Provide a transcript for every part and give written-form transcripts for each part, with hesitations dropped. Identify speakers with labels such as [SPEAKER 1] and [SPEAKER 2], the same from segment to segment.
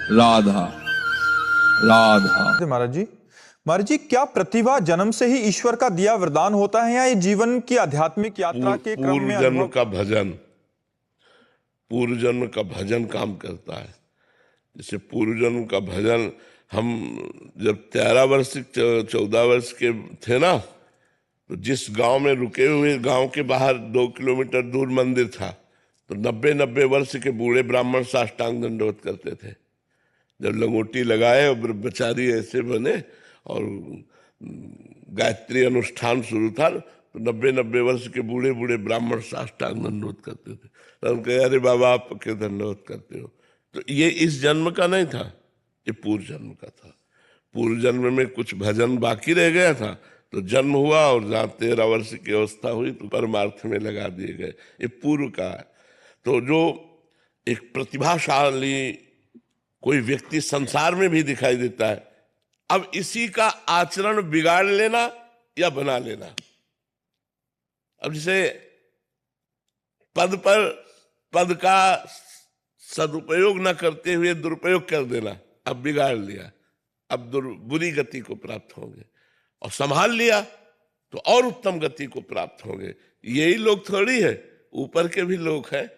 [SPEAKER 1] राधा राधा।
[SPEAKER 2] महाराज जी, क्या प्रतिभा जन्म से ही ईश्वर का दिया वरदान होता है या ये जीवन की आध्यात्मिक यात्रा के क्रम में
[SPEAKER 3] पूर्व जन्म का भजन काम करता है। जैसे पूर्व जन्म का भजन, हम जब 13 वर्ष 14 वर्ष के थे ना, तो जिस गांव में रुके हुए, गांव के बाहर 2 किलोमीटर दूर मंदिर था, तो 90 वर्ष के बूढ़े ब्राह्मण साष्टांग दंडवत करते थे। जब लंगोटी लगाए और ब्रह्मचारी ऐसे बने और गायत्री अनुष्ठान शुरू था, तो 90 वर्ष के बूढ़े बूढ़े ब्राह्मण साष्टांग दंडवत करते थे। तो हम कहे, अरे बाबा आप क्या दंडवत करते हो? तो ये इस जन्म का नहीं था, ये पूर्व जन्म का था। पूर्व जन्म में कुछ भजन बाकी रह गया था, तो जन्म हुआ और जहाँ 13 वर्ष की अवस्था हुई तो परमार्थ में लगा दिए गए। ये पूर्व का है। तो जो एक प्रतिभाशाली कोई व्यक्ति संसार में भी दिखाई देता है, अब इसी का आचरण बिगाड़ लेना या बना लेना। अब जैसे पद का सदुपयोग न करते हुए दुरुपयोग कर देना, अब बिगाड़ लिया, अब बुरी गति को प्राप्त होंगे, और संभाल लिया तो और उत्तम गति को प्राप्त होंगे। यही लोग थोड़ी है, ऊपर के भी लोग हैं,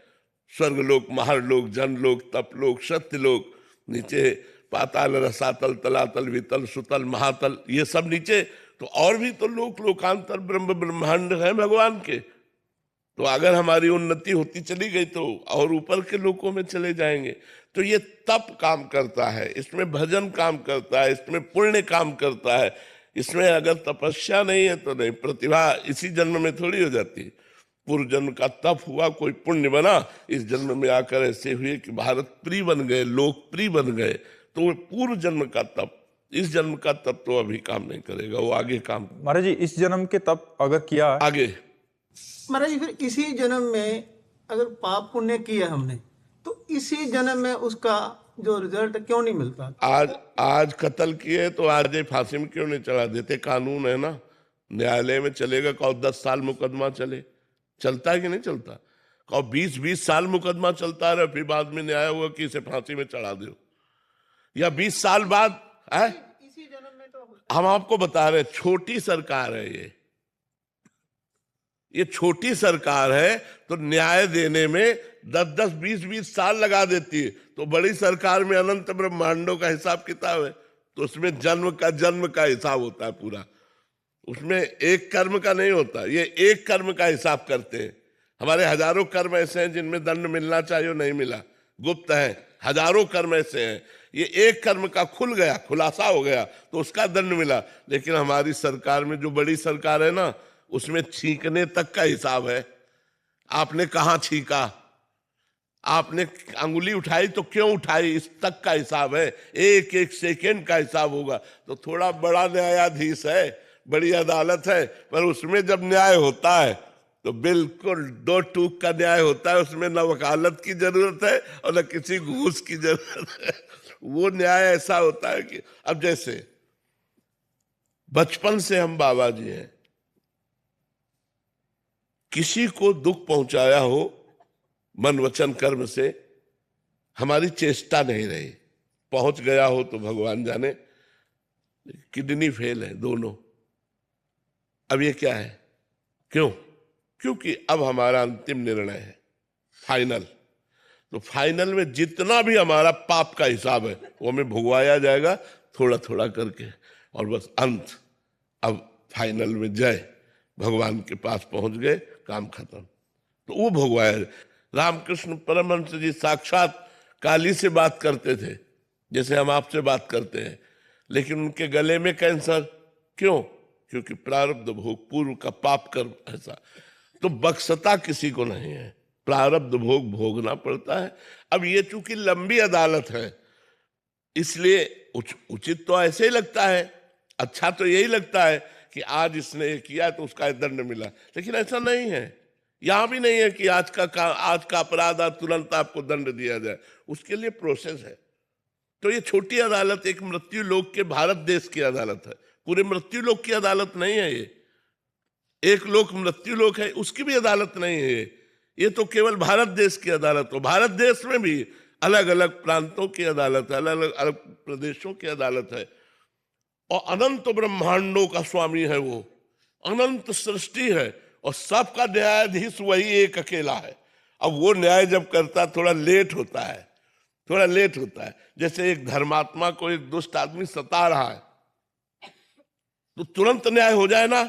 [SPEAKER 3] स्वर्ग लोक, महारलोक, जनलोक, तपलोक, सत्यलोक, नीचे पाताल, रसातल, तलातल, वितल, सुतल, महातल, ये सब नीचे। तो और भी तो लोक, लोकांतर, ब्रह्म ब्रह्मांड है भगवान के। तो अगर हमारी उन्नति होती चली गई तो और ऊपर के लोकों में चले जाएंगे। तो ये तप काम करता है, इसमें भजन काम करता है, इसमें पुण्य काम करता है। इसमें अगर तपस्या नहीं है तो नहीं, प्रतिभा इसी जन्म में थोड़ी हो जाती। पूर्व जन्म का तप हुआ, कोई पुण्य बना, इस जन्म में आकर ऐसे हुए कि भारत प्रिय बन गए, लोकप्रिय बन गए। तो पूर्व जन्म का तप, इस जन्म का तप तो अभी काम नहीं करेगा, वो आगे काम।
[SPEAKER 2] महाराज जी, इस जन्म के तप अगर किया
[SPEAKER 3] आगे
[SPEAKER 4] महाराज जी, फिर इसी जन्म में अगर पाप पुण्य किया हमने, तो इसी जन्म में उसका जो रिजल्ट क्यों नहीं मिलता?
[SPEAKER 3] आज कत्ल किए तो आज ही फांसी में क्यों नहीं चढ़ा देते? कानून है ना, न्यायालय में चलेगा। कहो 10 साल मुकदमा चले, चलता है कि नहीं चलता? कहो 20 साल मुकदमा चलता रहे, फिर बाद में न्याय हुआ कि इसे फांसी में चढ़ा दो, या 20 साल बाद है।
[SPEAKER 4] इसी जन्म में तो
[SPEAKER 3] हम आपको बता रहे, छोटी सरकार है ये छोटी सरकार है, तो न्याय देने में 10 20 साल लगा देती है। तो बड़ी सरकार में अनंत ब्रह्मांडों का हिसाब किताब है, तो उसमें जन्म का हिसाब होता है पूरा। उसमें एक कर्म का नहीं होता, ये एक कर्म का हिसाब करते हैं। हमारे हजारों कर्म ऐसे हैं जिनमें दंड मिलना चाहिए नहीं मिला, गुप्त है। हजारों कर्म ऐसे हैं, ये एक कर्म का खुलासा हो गया तो उसका दंड मिला। लेकिन हमारी सरकार में, जो बड़ी सरकार है ना, उसमें छींकने तक का हिसाब है। आपने कहाँ छींका, आपने अंगुली उठाई तो क्यों उठाई, इस तक का हिसाब है। एक एक सेकेंड का हिसाब होगा। तो थोड़ा बड़ा न्यायाधीश है, बड़ी अदालत है, पर उसमें जब न्याय होता है तो बिल्कुल 2 टूक का न्याय होता है। उसमें न वकालत की जरूरत है और न किसी घूस की जरूरत है। वो न्याय ऐसा होता है कि अब जैसे बचपन से हम बाबा जी हैं, किसी को दुख पहुंचाया हो मन वचन कर्म से, हमारी चेष्टा नहीं रही, पहुंच गया हो तो भगवान जाने। किडनी फेल है दोनों। अब ये क्या है? क्यों? क्योंकि अब हमारा अंतिम निर्णय है, फाइनल। तो फाइनल में जितना भी हमारा पाप का हिसाब है वो हमें भुगवाया जाएगा, थोड़ा थोड़ा करके, और बस अंत। अब फाइनल में जय, भगवान के पास पहुंच गए, काम खत्म। तो वो भोगवाया। रामकृष्ण परमहंस जी साक्षात काली से बात करते थे, जैसे हम आपसे बात करते हैं, लेकिन उनके गले में कैंसर। क्यों? क्योंकि प्रारब्ध भोग, पूर्व का पाप कर्म ऐसा। तो बख्शता किसी को नहीं है, प्रारब्ध भोग भोगना पड़ता है। अब ये चूंकि लंबी अदालत है, इसलिए उचित तो ऐसे ही लगता है, अच्छा तो यही लगता है कि आज इसने ये किया तो उसका दंड मिला। लेकिन ऐसा नहीं है, यहां भी नहीं है कि आज का अपराध आज तुरंत आपको दंड दिया जाए। उसके लिए प्रोसेस है। तो ये छोटी अदालत एक मृत्यु लोक के भारत देश की अदालत है, पूरे मृत्यु लोक की अदालत नहीं है। ये एक लोक मृत्यु लोक है, उसकी भी अदालत नहीं है ये तो केवल भारत देश की अदालत हो। भारत देश में भी अलग अलग प्रांतों की अदालत है, अलग अलग प्रदेशों की अदालत है, और अनंत ब्रह्मांडों का स्वामी है वो, अनंत सृष्टि है, और सबका न्यायाधीश वही एक अकेला है। अब वो न्याय जब करता थोड़ा लेट होता है, थोड़ा लेट होता है। जैसे एक धर्मात्मा को एक दुष्ट आदमी सता रहा है तो तुरंत न्याय हो जाए ना,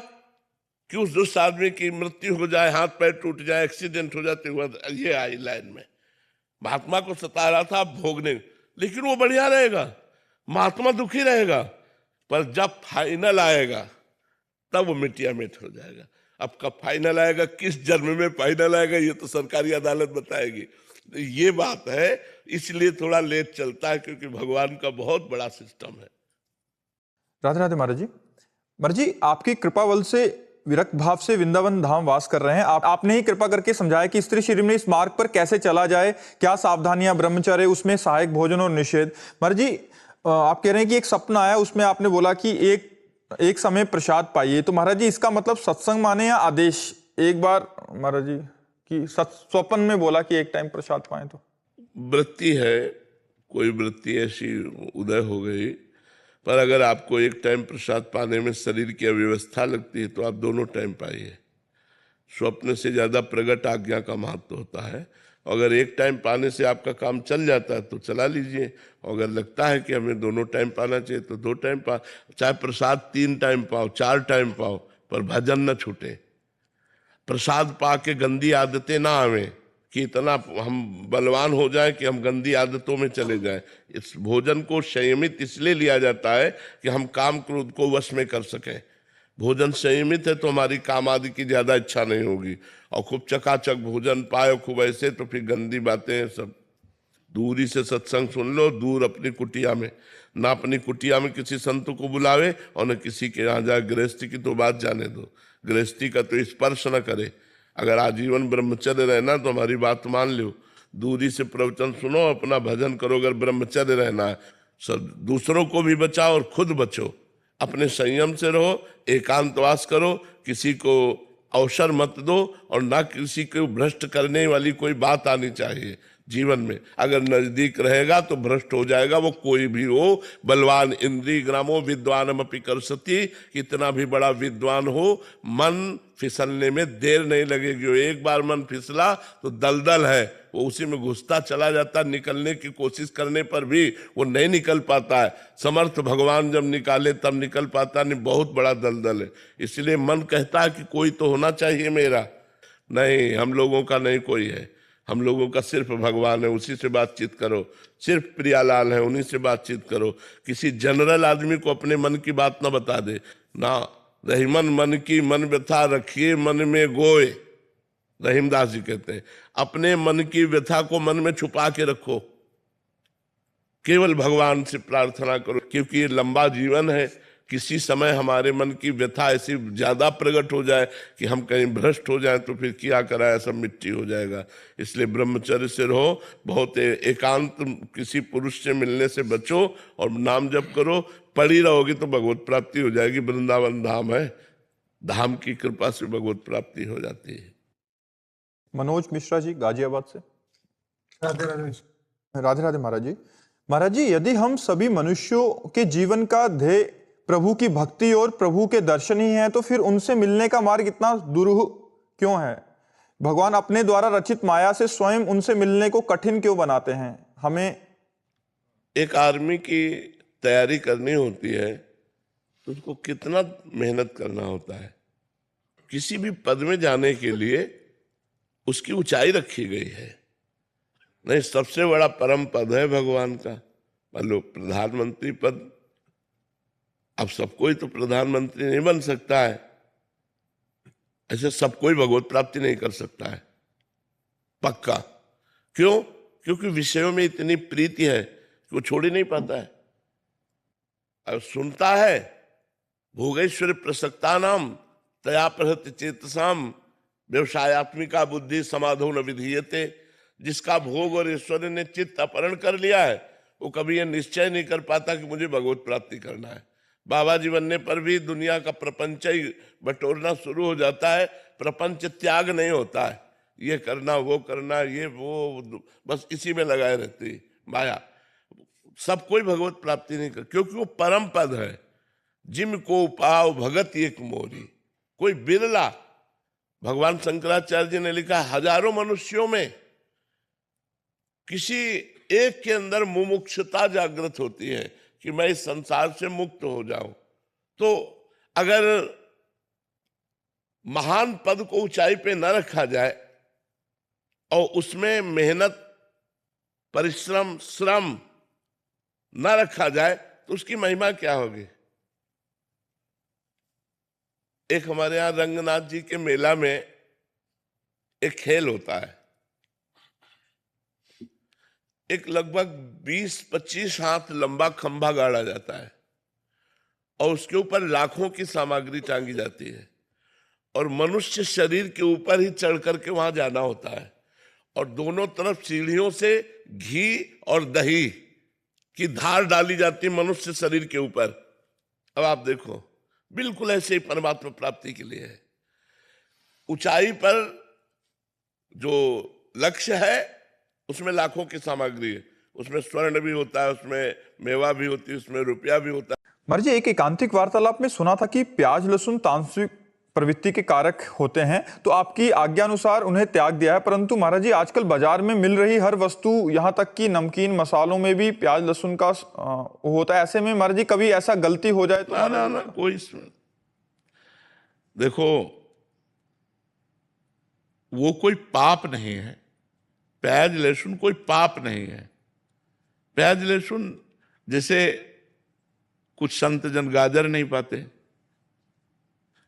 [SPEAKER 3] कि उस दुष्ट आदमी की मृत्यु हो जाए, हाथ पैर टूट जाए, एक्सीडेंट हो जाते हुए ये आई लाइन में। महात्मा को सता रहा था भोगने, लेकिन वो बढ़िया रहेगा, महात्मा दुखी रहेगा, पर जब फाइनल आएगा तब वो मिटिया मिट हो जाएगा। अब कब फाइनल आएगा, किस जन्म में फाइनल आएगा, ये तो सरकारी अदालत बताएगी। ये बात है, इसलिए थोड़ा लेट चलता है, क्योंकि भगवान का बहुत बड़ा सिस्टम है।
[SPEAKER 2] राधे राधे महाराज जी। महाराज जी, आपकी कृपा बल से विरक्त भाव से वृंदावन धाम वास कर रहे हैं। आपने ही कृपा करके समझाया कि स्त्री शरीर में इस मार्ग पर कैसे चला जाए, क्या सावधानियां, ब्रह्मचर्य, उसमें सहायक भोजन और निषेध। महाराज जी, आप कह रहे हैं कि एक सपना आया, उसमें आपने बोला कि एक समय प्रसाद पाइए, तो महाराज जी इसका मतलब सत्संग माने या आदेश? एक बार महाराज जी कि स्वप्न में बोला कि एक टाइम प्रसाद पाए, तो
[SPEAKER 3] वृत्ति है, कोई वृत्ति ऐसी उदय हो गई, पर अगर आपको एक टाइम प्रसाद पाने में शरीर की अव्यवस्था लगती है तो आप दोनों टाइम पाइए। स्वप्न से ज्यादा प्रगट आज्ञा का महत्व होता है। अगर एक टाइम पाने से आपका काम चल जाता है तो चला लीजिए, अगर लगता है कि हमें दोनों टाइम पाना चाहिए तो 2 टाइम पा, चाहे प्रसाद 3 टाइम पाओ, 4 टाइम पाओ, पर भजन न छूटे। प्रसाद पा के गंदी आदतें ना आवे, कि इतना हम बलवान हो जाए कि हम गंदी आदतों में चले जाएं। इस भोजन को संयमित इसलिए लिया जाता है कि हम काम क्रोध को वश में कर सकें। भोजन संयमित है तो हमारी काम आदि की ज्यादा इच्छा नहीं होगी, और खूब चकाचक भोजन पाए खूब ऐसे, तो फिर गंदी बातें सब। दूरी से सत्संग सुन लो, दूर अपनी कुटिया में, ना अपनी कुटिया में किसी संत को बुलावे और न किसी के यहाँ जाए। गृहस्थी की तो बात जाने दो, गृहस्थी का तो स्पर्श न करे। अगर आजीवन ब्रह्मचर्य रहना तो हमारी बात मान लो, दूरी से प्रवचन सुनो, अपना भजन करो। अगर ब्रह्मचर्य रहना है, सब दूसरों को भी बचाओ और खुद बचो, अपने संयम से रहो, एकांतवास करो, किसी को अवसर मत दो, और ना किसी को भ्रष्ट करने वाली कोई बात आनी चाहिए जीवन में। अगर नजदीक रहेगा तो भ्रष्ट हो जाएगा, वो कोई भी हो। बलवान इंद्रिय ग्रामो विद्वानम अपि करसति, कितना भी बड़ा विद्वान हो, मन फिसलने में देर नहीं लगेगी। एक बार मन फिसला तो दलदल है, वो उसी में घुसता चला जाता, निकलने की कोशिश करने पर भी वो नहीं निकल पाता है। समर्थ भगवान जब निकाले तब निकल पाता नहीं, बहुत बड़ा दलदल है। इसलिए मन कहता है कि कोई तो होना चाहिए मेरा, नहीं, हम लोगों का नहीं कोई है, हम लोगों का सिर्फ भगवान है, उसी से बातचीत करो। सिर्फ प्रियालाल है, उन्हीं से बातचीत करो। किसी जनरल आदमी को अपने मन की बात ना बता दे ना। रहीमन मन की मन व्यथा रखिए मन में गोए, रहीमदास जी कहते हैं। अपने मन की व्यथा को मन में छुपा के रखो, केवल भगवान से प्रार्थना करो, क्योंकि ये लंबा जीवन है। किसी समय हमारे मन की व्यथा ऐसी ज्यादा प्रकट हो जाए कि हम कहीं भ्रष्ट हो जाए तो फिर क्या कराया, सब मिट्टी हो जाएगा। इसलिए ब्रह्मचर्य से रहो, बहुत एकांत किसी पुरुष से मिलने से बचो, और नाम जप करो। पड़ी रहोगी तो भगवत प्राप्ति हो जाएगी। वृंदावन धाम है, धाम की कृपा से भगवत प्राप्ति हो जाती है।
[SPEAKER 2] मनोज मिश्रा जी गाजियाबाद से।
[SPEAKER 4] राधे राधे।
[SPEAKER 2] राधे राधे महाराज जी। महाराज जी, यदि हम सभी मनुष्यों के जीवन का ध्येय प्रभु की भक्ति और प्रभु के दर्शन ही है, तो फिर उनसे मिलने का मार्ग इतना दुरूह क्यों है? भगवान अपने द्वारा रचित माया से स्वयं उनसे मिलने को कठिन क्यों बनाते हैं? हमें
[SPEAKER 3] एक आर्मी की तैयारी करनी होती है तो उसको कितना मेहनत करना होता है। किसी भी पद में जाने के लिए उसकी ऊंचाई रखी गई है। नहीं, सबसे बड़ा परम पद है भगवान का। मान लो प्रधानमंत्री पद, अब सब कोई तो प्रधानमंत्री नहीं बन सकता है, ऐसे सब कोई भगवत प्राप्ति नहीं कर सकता है पक्का। क्यों? क्योंकि विषयों में इतनी प्रीति है कि वो छोड़ ही नहीं पाता है। अब सुनता है, भोगेश्वर प्रसक्ता नाम तया प्रहत चेतसाम व्यवसायत्मिका बुद्धि समाधो न विधीयते। जिसका भोग और ऐश्वर्य ने चित्त अपहरण कर लिया है, वो कभी ये निश्चय नहीं कर पाता कि मुझे भगवत प्राप्ति करना है। बाबा जी बनने पर भी दुनिया का प्रपंच ही बटोरना शुरू हो जाता है, प्रपंच त्याग नहीं होता है। ये करना वो करना, ये वो, बस इसी में लगाए रहती माया। सब कोई भगवत प्राप्ति नहीं कर, क्योंकि वो परम पद है। जिम को पाओ भगत एक मोरी, कोई बिरला। भगवान शंकराचार्य जी ने लिखा, हजारों मनुष्यों में किसी एक के अंदर मुमुक्षुता जागृत होती है कि मैं इस संसार से मुक्त हो जाऊं। तो अगर महान पद को ऊंचाई पे न रखा जाए और उसमें मेहनत, परिश्रम, श्रम न रखा जाए तो उसकी महिमा क्या होगी। एक हमारे यहां रंगनाथ जी के मेला में एक खेल होता है। एक लगभग 20-25 हाथ लंबा खंभा गाड़ा जाता है और उसके ऊपर लाखों की सामग्री टांगी जाती है और मनुष्य शरीर के ऊपर ही चढ़ करके वहां जाना होता है और दोनों तरफ सीढ़ियों से घी और दही की धार डाली जाती है मनुष्य शरीर के ऊपर। अब आप देखो, बिल्कुल ऐसे ही परमात्मा प्राप्ति के लिए है। ऊंचाई पर जो लक्ष्य है उसमें लाखों की सामग्री है, उसमें स्वर्ण भी होता है, उसमें मेवा भी होती है, उसमें रुपया भी होता है।
[SPEAKER 2] महाराज जी, एक एकांतिक वार्तालाप में सुना था कि प्याज लहसुन तामसिक प्रवृत्ति के कारक होते हैं, तो आपकी आज्ञा अनुसार उन्हें त्याग दिया है। परंतु महाराज जी, आजकल बाजार में मिल रही हर वस्तु, यहाँ तक कि नमकीन मसालों में भी प्याज लहसुन का होता है। ऐसे में महाराज जी कभी ऐसा गलती हो जाए तो
[SPEAKER 3] ना, कोई देखो, वो कोई पाप नहीं है। प्याज लहसुन कोई पाप नहीं है। प्याज लहसुन जैसे कुछ संत जन गाजर नहीं पाते,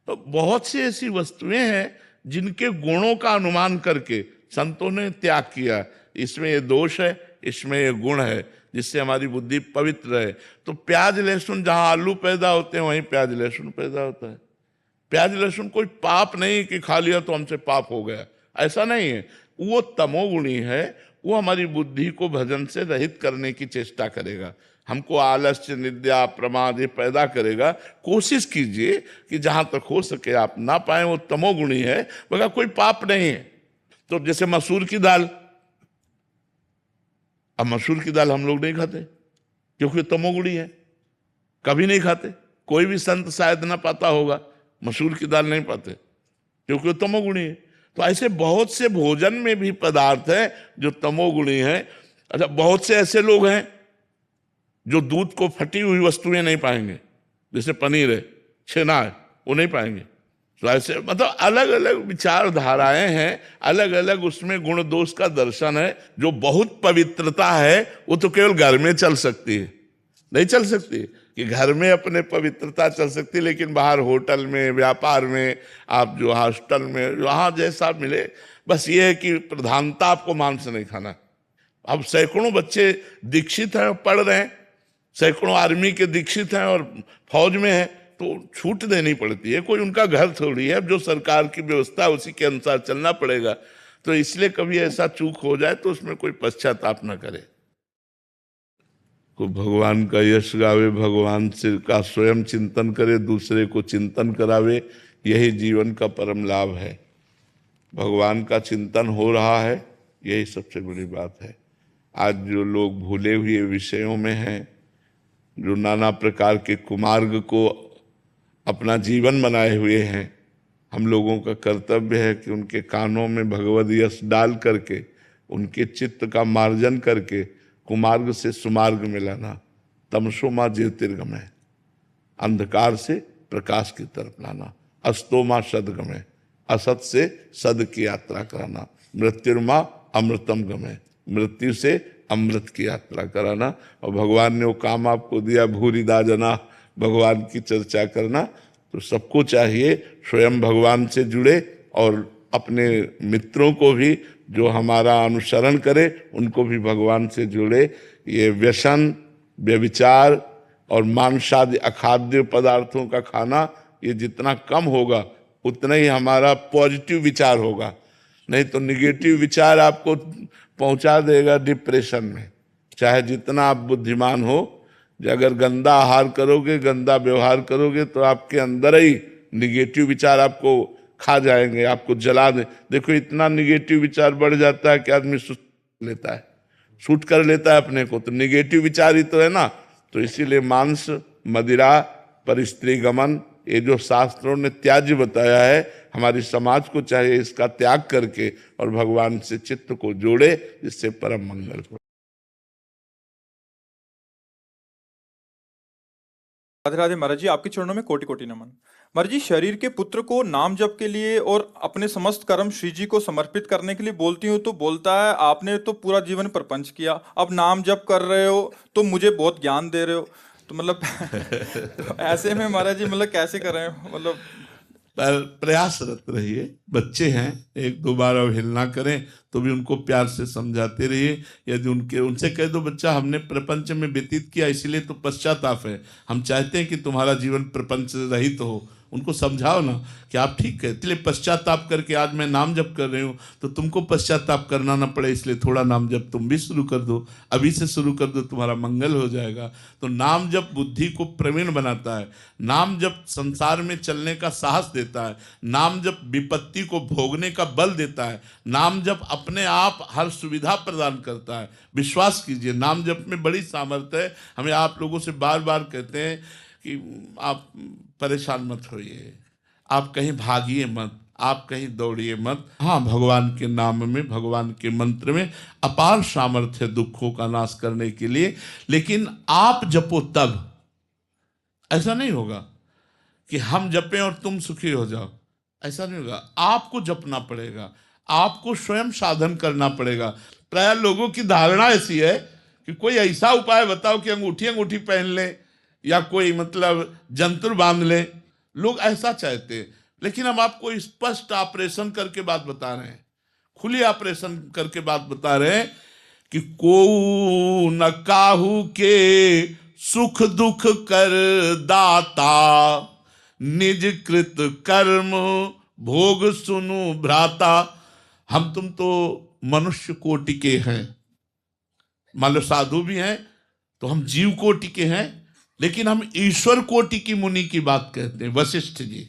[SPEAKER 3] तो बहुत सी ऐसी वस्तुएं हैं जिनके गुणों का अनुमान करके संतों ने त्याग किया। इसमें ये दोष है, इसमें ये गुण है, जिससे हमारी बुद्धि पवित्र है। तो प्याज लहसुन, जहां आलू पैदा होते हैं वहीं प्याज लहसुन पैदा होता है। प्याज लहसुन कोई पाप नहीं कि खा लिया तो हमसे पाप हो गया, ऐसा नहीं है। वो तमोगुणी है, वो हमारी बुद्धि को भजन से रहित करने की चेष्टा करेगा, हमको आलस्य, निद्रा, प्रमाद ये पैदा करेगा। कोशिश कीजिए कि जहां तक हो सके आप ना पाए, वो तमोगुणी है, मगर कोई पाप नहीं है। तो जैसे मसूर की दाल, अब मसूर की दाल हम लोग नहीं खाते क्योंकि तमोगुणी है, कभी नहीं खाते। कोई भी संत शायद ना पाता होगा, मसूर की दाल नहीं पाते क्योंकि वो तमोगुणी है। तो ऐसे बहुत से भोजन में भी पदार्थ है जो तमोगुणी है। अच्छा, बहुत से ऐसे लोग हैं जो दूध को फटी हुई वस्तुएं नहीं पाएंगे, जैसे पनीर है, छेना है, वो नहीं पाएंगे। तो ऐसे मतलब अलग अलग विचारधाराएं हैं, अलग अलग उसमें गुण दोष का दर्शन है। जो बहुत पवित्रता है वो तो केवल घर में चल सकती है, नहीं चल सकती कि घर में अपने पवित्रता चल सकती, लेकिन बाहर होटल में, व्यापार में, आप जो हॉस्टल में, वहां जैसा मिले, बस ये है कि प्रधानता आपको मांस नहीं खाना। अब सैकड़ों बच्चे दीक्षित हैं, पढ़ रहे हैं, सैकड़ों आर्मी के दीक्षित हैं और फौज में हैं, तो छूट देनी पड़ती है। कोई उनका घर थोड़ी है, जो सरकार की व्यवस्था है उसी के अनुसार चलना पड़ेगा। तो इसलिए कभी ऐसा चूक हो जाए तो उसमें कोई पश्चाताप न करे। को भगवान का यश गावे, भगवान से का स्वयं चिंतन करे, दूसरे को चिंतन करावे, यही जीवन का परम लाभ है। भगवान का चिंतन हो रहा है, यही सबसे बड़ी बात है। आज जो लोग भूले हुए विषयों में हैं, जो नाना प्रकार के कुमार्ग को अपना जीवन बनाए हुए हैं, हम लोगों का कर्तव्य है कि उनके कानों में भगवद यश डाल करके, उनके चित्त का मार्जन करके कुमार्ग से सुमार्ग में लाना। तमसो माँ ज्योतिर्गमय, अंधकार से प्रकाश की तरफ लाना। अस्तो माँ सदगमय, असत से सद की यात्रा कराना। मृत्युर्मा अमृतम गमय, मृत्यु से अमृत की यात्रा कराना। और भगवान ने वो काम आपको दिया, भूरिदा जना, भगवान की चर्चा करना। तो सबको चाहिए स्वयं भगवान से जुड़े और अपने मित्रों को भी जो हमारा अनुसरण करे उनको भी भगवान से जुड़े। ये व्यसन, व्यभिचार और मांसादि अखाद्य पदार्थों का खाना, ये जितना कम होगा उतना ही हमारा पॉजिटिव विचार होगा। नहीं तो निगेटिव विचार आपको पहुंचा देगा डिप्रेशन में। चाहे जितना आप बुद्धिमान हो, अगर गंदा आहार करोगे, गंदा व्यवहार करोगे, तो आपके अंदर ही निगेटिव विचार आपको खा जाएंगे, आपको जला दें। देखो इतना निगेटिव विचार बढ़ जाता है कि आदमी शूट कर लेता है अपने को, तो निगेटिव विचार ही तो है ना। तो इसीलिए मांस, मदिरा, पर स्त्री गमन, ये जो शास्त्रों ने त्याज्य बताया है, हमारी समाज को चाहिए इसका त्याग करके और भगवान से चित्त को जोड़े, जिससे परम मंगल हो।
[SPEAKER 2] राधे राधे महाराज जी, आपके चरणों में कोटि कोटि नमन। महाराज जी, शरीर के पुत्र को नाम जप के लिए और अपने समस्त कर्म श्री जी को समर्पित करने के लिए बोलती हूँ तो बोलता है आपने तो पूरा जीवन प्रपंच किया, अब नाम जप कर रहे हो तो मुझे बहुत ज्ञान दे रहे हो, तो मतलब तो ऐसे में महाराज जी मतलब कैसे करें, मतलब
[SPEAKER 3] पर प्रयासरत रहिए। बच्चे हैं, एक दो बार अवहेलना करें तो भी उनको प्यार से समझाते रहिए। यदि उनसे कह दो बच्चा हमने प्रपंच में व्यतीत किया इसलिए तो पश्चाताप है, हम चाहते हैं कि तुम्हारा जीवन प्रपंच रहित हो, उनको समझाओ ना कि आप ठीक है, इसलिए पश्चाताप करके आज मैं नाम जप कर रही हूँ तो तुमको पश्चाताप करना ना पड़े, इसलिए थोड़ा नाम जप तुम भी शुरू कर दो, अभी से शुरू कर दो, तुम्हारा मंगल हो जाएगा। तो नाम जप बुद्धि को प्रवीण बनाता है, नाम जप संसार में चलने का साहस देता है, नाम जप विपत्ति को भोगने का बल देता है, नाम जप अपने आप हर सुविधा प्रदान करता है। विश्वास कीजिए, नाम जप में बड़ी सामर्थ्य है। हमें आप लोगों से बार बार कहते हैं कि आप परेशान मत होइए, आप कहीं भागिए मत, आप कहीं दौड़िए मत। हाँ, भगवान के नाम में, भगवान के मंत्र में अपार सामर्थ्य है दुखों का नाश करने के लिए, लेकिन आप जपो तब। ऐसा नहीं होगा कि हम जपें और तुम सुखी हो जाओ, ऐसा नहीं होगा। आपको जपना पड़ेगा, आपको स्वयं साधन करना पड़ेगा। प्राय लोगों की धारणा ऐसी है कि कोई ऐसा उपाय बताओ कि अंगूठी अंगूठी पहन ले या कोई मतलब जंतुर बांध ले, लोग ऐसा चाहते हैं। लेकिन हम आपको स्पष्ट ऑपरेशन करके बात बता रहे हैं, खुली ऑपरेशन करके बात बता रहे हैं कि को न काहू के सुख दुख कर दाता, निज कृत कर्म भोग सुनु भ्राता। हम तुम तो मनुष्य कोटि के हैं, मान लो साधु भी हैं तो हम जीव कोटि के हैं, लेकिन हम ईश्वर कोटि की मुनि की बात कहते हैं। वशिष्ठ जी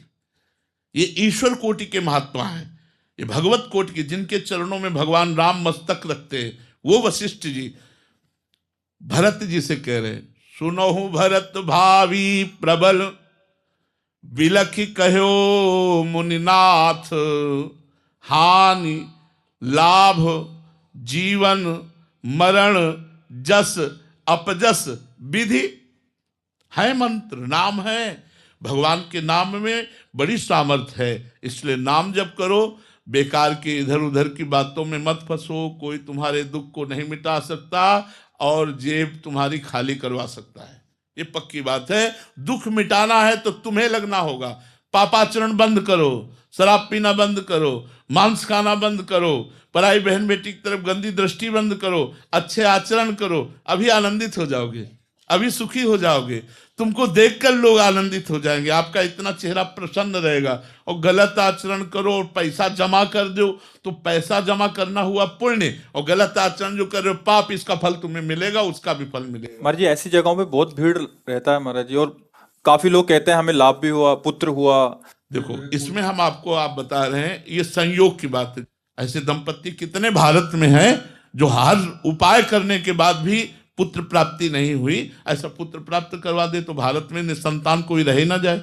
[SPEAKER 3] ये ईश्वर कोटि के महात्मा हैं, ये भगवत कोटि के, जिनके चरणों में भगवान राम मस्तक रखते हैं, वो वशिष्ठ जी भरत जी से कह रहे हैं, सुनहु भरत भावी प्रबल, बिलखि कहो मुनिनाथ, हानि लाभ जीवन मरण जस अपजस विधि। है मंत्र, नाम है, भगवान के नाम में बड़ी सामर्थ्य है, इसलिए नाम जप करो। बेकार के इधर उधर की बातों में मत फंसो, कोई तुम्हारे दुख को नहीं मिटा सकता और जेब तुम्हारी खाली करवा सकता है, ये पक्की बात है। दुख मिटाना है तो तुम्हें लगना होगा। पापाचरण बंद करो, शराब पीना बंद करो, मांस खाना बंद करो, पराई बहन बेटी की तरफ गंदी दृष्टि बंद करो, अच्छे आचरण करो, अभी आनंदित हो जाओगे, अभी सुखी हो जाओगे। तुमको देखकर लोग आनंदित हो जाएंगे, आपका इतना चेहरा प्रसन्न रहेगा। और गलत आचरण करो और पैसा जमा कर दो तो पैसा जमा करना हुआ पुण्य, और गलत आचरण जो कर रहे हो पाप, इसका फल तुम्हें मिलेगा, उसका भी फल मिलेगा।
[SPEAKER 2] महाराज जी ऐसी जगहों पे बहुत भीड़ रहता है महाराज जी, और काफी लोग कहते हैं हमें लाभ भी हुआ, पुत्र हुआ।
[SPEAKER 3] देखो इसमें हम आपको आप बता रहे हैं, ये संयोग की बात है। ऐसे दंपत्ति कितने भारत में हैं जो हर उपाय करने के बाद भी पुत्र प्राप्ति नहीं हुई। ऐसा पुत्र प्राप्त करवा दे तो भारत में निसंतान कोई रह ना जाए।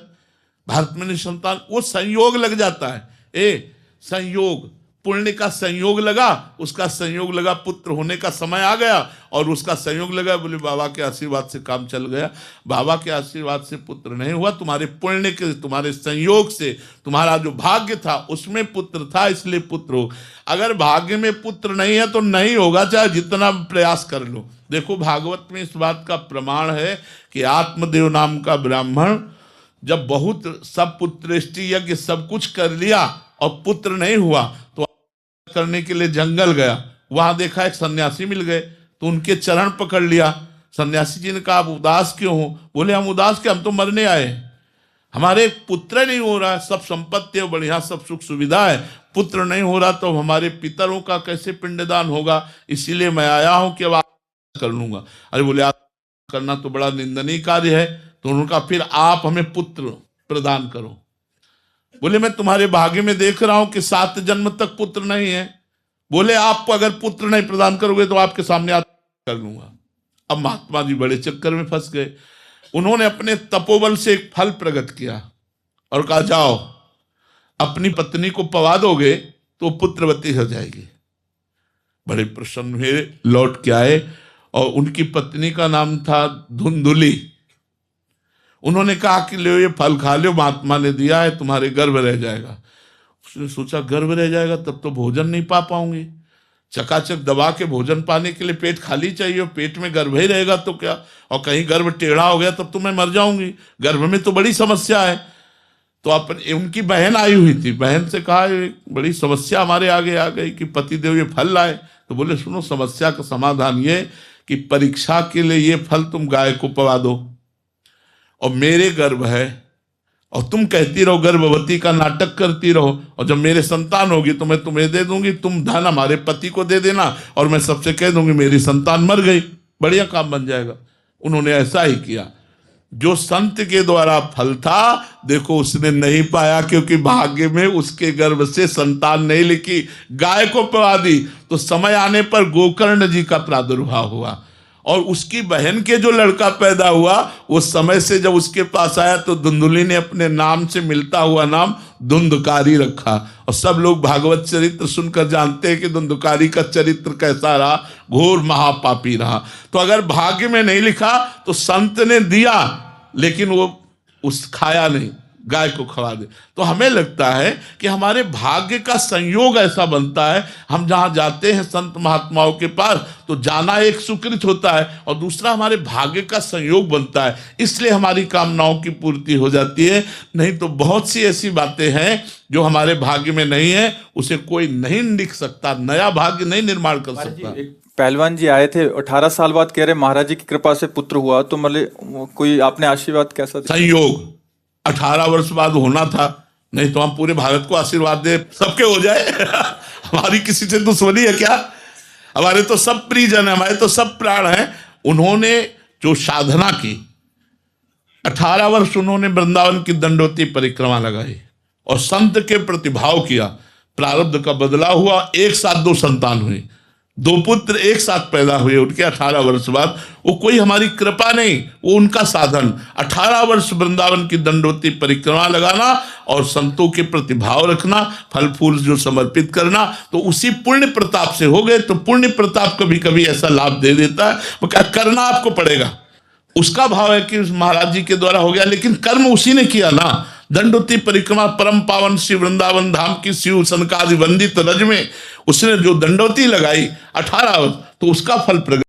[SPEAKER 3] भारत में निसंतान, वो संयोग लग जाता है। संयोग, पुण्य का संयोग लगा, उसका संयोग लगा, पुत्र होने का समय आ गया और उसका संयोग लगा, बोले बाबा के आशीर्वाद से काम चल गया। बाबा के आशीर्वाद से पुत्र नहीं हुआ, तुम्हारे पुण्य के, तुम्हारे संयोग से, तुम्हारा जो भाग्य था उसमें पुत्र था, इसलिए पुत्र हो। अगर भाग्य में पुत्र नहीं है तो नहीं होगा, चाहे जितना प्रयास कर लो। देखो भागवत में इस बात का प्रमाण है कि आत्मदेव नाम का ब्राह्मण जब बहुत सब पुत्रेष्टि यज्ञ सब कुछ कर लिया और पुत्र नहीं हुआ तो करने के लिए जंगल गया, वहां देखा एक सन्यासी मिल गए तो उनके चरण पकड़ लिया। सन्यासी जी ने कहा आप उदास क्यों हो? बोले हम उदास क्या, हम तो मरने आए, हमारे पुत्र नहीं हो रहा, सब संपत्ति है बढ़िया, सब सुख सुविधा है, पुत्र नहीं हो रहा तो हमारे पितरों का कैसे पिंडदान होगा, इसीलिए मैं आया हूं कि अब कर लूंगा। अरे बोले आप करना तो बड़ा निंदनीय कार्य है। तो उन्होंने कहा फिर आप हमें पुत्र प्रदान करो। बोले मैं तुम्हारे भाग्य में देख रहा हूं कि 7 जन्म तक पुत्र नहीं है। बोले आप अगर पुत्र नहीं प्रदान करोगे तो आपके सामने कर लूंगा। अब महात्मा जी बड़े चक्कर में फंस गए। उन्होंने अपने तपोबल से एक फल प्रकट किया और कहा जाओ अपनी पत्नी को पवा दोगे तो पुत्रवती हो जाएगी। बड़े प्रसन्न हुए, लौट के आए और उनकी पत्नी का नाम था धुंधुली। उन्होंने कहा कि लो ये फल खा लो, महात्मा ने दिया है, तुम्हारे गर्भ रह जाएगा। उसने सोचा गर्भ रह जाएगा तब तो भोजन नहीं पा पाऊंगी, चकाचक दबा के भोजन पाने के लिए पेट खाली चाहिए, पेट में गर्भ ही रहेगा तो क्या, और कहीं गर्भ टेढ़ा हो गया तब तो मैं मर जाऊंगी, गर्भ में तो बड़ी समस्या है। तो उनकी बहन आई हुई थी, बहन से कहा बड़ी समस्या हमारे आगे आ गई कि पतिदेव ये फल लाए। तो बोले सुनो, समस्या का समाधान ये कि परीक्षा के लिए ये फल तुम गाय को पवा दो, और मेरे गर्भ है और तुम कहती रहो गर्भवती का नाटक करती रहो, और जब मेरे संतान होगी तो मैं तुम्हें दे दूंगी, तुम धन हमारे पति को दे देना और मैं सबसे कह दूंगी मेरी संतान मर गई, बढ़िया काम बन जाएगा। उन्होंने ऐसा ही किया। जो संत के द्वारा फल था देखो उसने नहीं पाया, क्योंकि भाग्य में उसके गर्भ से संतान नहीं लिखी, गाय को पवा दी। तो समय आने पर गोकर्ण जी का प्रादुर्भाव हुआ और उसकी बहन के जो लड़का पैदा हुआ उस समय से जब उसके पास आया तो धुंधुली ने अपने नाम से मिलता हुआ नाम धुंधकारी रखा। और सब लोग भागवत चरित्र सुनकर जानते हैं कि धुंधकारी का चरित्र कैसा रहा, घोर महापापी रहा। तो अगर भाग्य में नहीं लिखा तो संत ने दिया लेकिन वो खाया नहीं, गाय को खवा दे। तो हमें लगता है कि हमारे भाग्य का संयोग ऐसा बनता है, हम जहां जाते हैं संत महात्माओं के पास तो जाना एक सुकृत होता है और दूसरा हमारे भाग्य का संयोग बनता है, इसलिए हमारी कामनाओं की पूर्ति हो जाती है। नहीं तो बहुत सी ऐसी बातें हैं जो हमारे भाग्य में नहीं है, उसे कोई नहीं लिख सकता, नया भाग्य नहीं निर्माण कर सकता।
[SPEAKER 2] पहलवान जी आए थे 18 साल बाद, कह रहे महाराज जी की कृपा से पुत्र हुआ, तो मतलब कोई आपने आशीर्वाद कैसा
[SPEAKER 3] संयोग 18 वर्ष बाद होना था, नहीं तो हम पूरे भारत को आशीर्वाद दे सबके हो जाए हमारी किसी से दुश्मनी है क्या? हमारे तो सब प्रियजन है, हमारे तो सब प्राण हैं। उन्होंने जो साधना की 18 वर्ष उन्होंने वृंदावन की दंडवती परिक्रमा लगाई और संत के प्रतिभाव किया, प्रारब्ध का बदलाव हुआ, एक साथ 2 संतान हुई, 2 पुत्र एक साथ पैदा हुए उनके 18 वर्ष बाद। वो कोई हमारी कृपा नहीं, वो उनका साधन। 18 वर्ष वृंदावन की दंडवती परिक्रमा लगाना और संतों के प्रतिभाव रखना, फल फूल जो समर्पित करना, तो उसी पुण्य प्रताप से हो गए। तो पुण्य प्रताप कभी कभी ऐसा लाभ दे देता है, वो क्या करना आपको पड़ेगा। उसका भाव है कि महाराज जी के द्वारा हो गया, लेकिन कर्म उसी ने किया ना। दंडवती परिक्रमा परम पावन श्री वृंदावन धाम की शिव सनकादि वंदित रज में उसने जो दंडवती लगाई 18 वर्ष, तो उसका फल प्रकट